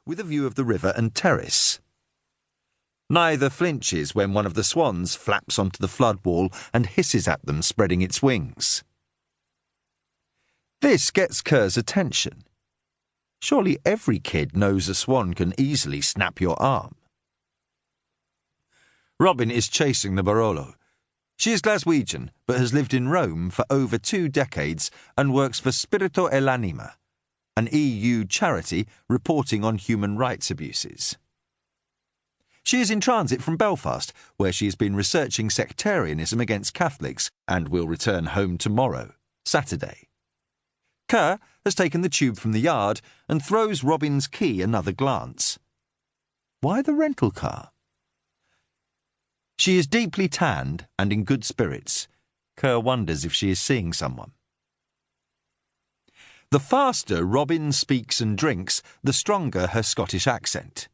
with a view of the river and terrace. Neither flinches when one of the swans flaps onto the flood wall and hisses at them, spreading its wings. This gets Kerr's attention. Surely every kid knows a swan can easily snap your arm. Robin is chasing the Barolo. She is Glaswegian, but has lived in Rome for over 2 decades and works for Spirito e l'Anima, an EU charity reporting on human rights abuses. She is in transit from Belfast, where she has been researching sectarianism against Catholics and will return home tomorrow, Saturday. Kerr has taken the tube from the yard and throws Robin's key another glance. Why the rental car? She is deeply tanned and in good spirits. Kerr wonders if she is seeing someone. The faster Robin speaks and drinks, the stronger her Scottish accent.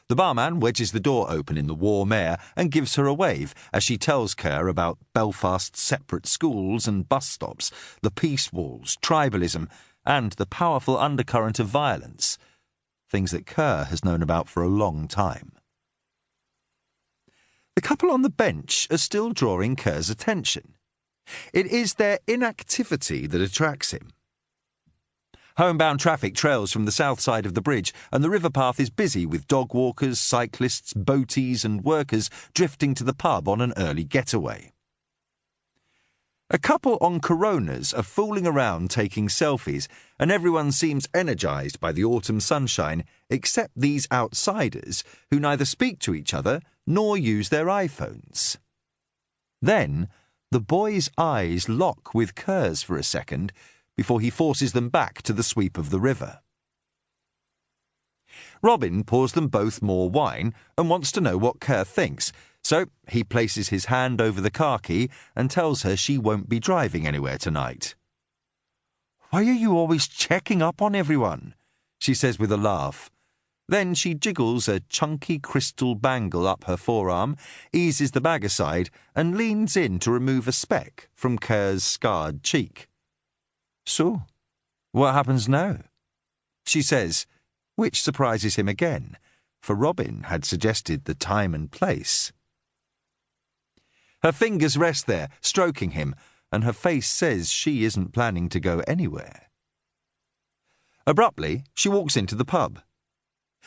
The barman wedges the door open in the warm air and gives her a wave as she tells Kerr about Belfast's separate schools and bus stops, the peace walls, tribalism, and the powerful undercurrent of violence, things that Kerr has known about for a long time. The couple on the bench are still drawing Kerr's attention. It is their inactivity that attracts him. Homebound traffic trails from the south side of the bridge, and the river path is busy with dog walkers, cyclists, boaties and workers drifting to the pub on an early getaway. A couple on Coronas are fooling around taking selfies, and everyone seems energised by the autumn sunshine, except these outsiders who neither speak to each other nor use their iPhones. Then the boy's eyes lock with Kerr's for a second before he forces them back to the sweep of the river. Robin pours them both more wine and wants to know what Kerr thinks, so he places his hand over the car key and tells her she won't be driving anywhere tonight. "Why are you always checking up on everyone?" she says with a laugh. Then she jiggles a chunky crystal bangle up her forearm, eases the bag aside, and leans in to remove a speck from Kerr's scarred cheek. "So, what happens now?" she says, which surprises him again, for Robin had suggested the time and place. Her fingers rest there, stroking him, and her face says she isn't planning to go anywhere. Abruptly, she walks into the pub.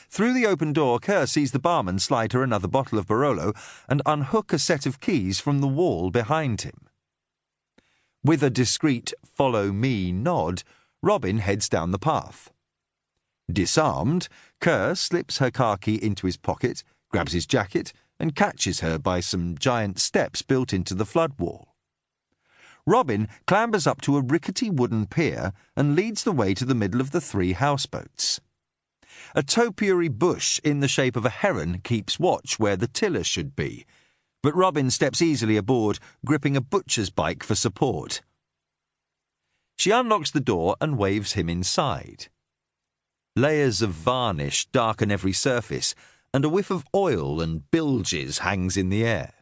Through the open door, Kerr sees the barman slide her another bottle of Barolo and unhook a set of keys from the wall behind him. With a discreet "follow me" nod, Robin heads down the path. Disarmed, Kerr slips her car key into his pocket, grabs his jacket, and catches her by some giant steps built into the flood wall. Robin clambers up to a rickety wooden pier and leads the way to the middle of the 3 houseboats. A topiary bush in the shape of a heron keeps watch where the tiller should be, but Robin steps easily aboard, gripping a butcher's bike for support. She unlocks the door and waves him inside. Layers of varnish darken every surface, and a whiff of oil and bilges hangs in the air.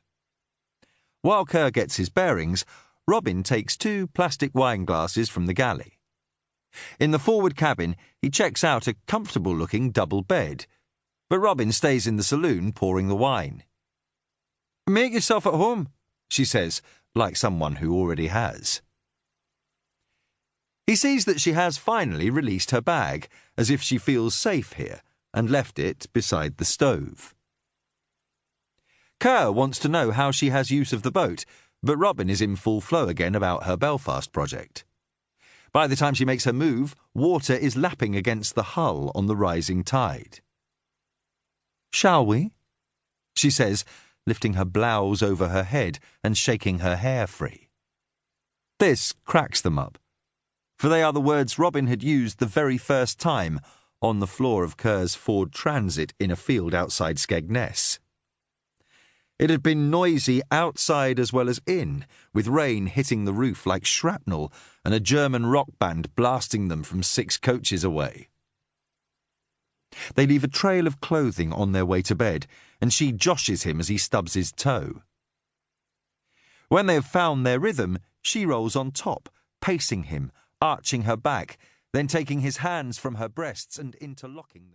While Kerr gets his bearings, Robin takes 2 plastic wine glasses from the galley. In the forward cabin, he checks out a comfortable-looking double bed, but Robin stays in the saloon pouring the wine. "Make yourself at home," she says, like someone who already has. He sees that she has finally released her bag, as if she feels safe here, and left it beside the stove. Kerr wants to know how she has use of the boat, but Robin is in full flow again about her Belfast project. By the time she makes her move, water is lapping against the hull on the rising tide. "Shall we?" she says, lifting her blouse over her head and shaking her hair free. This cracks them up, for they are the words Robin had used the very first time on the floor of Kerr's Ford Transit in a field outside Skegness. It had been noisy outside as well as in, with rain hitting the roof like shrapnel and a German rock band blasting them from 6 coaches away. They leave a trail of clothing on their way to bed, and she joshes him as he stubs his toe. When they have found their rhythm, she rolls on top, pacing him, arching her back, then taking his hands from her breasts and interlocking them.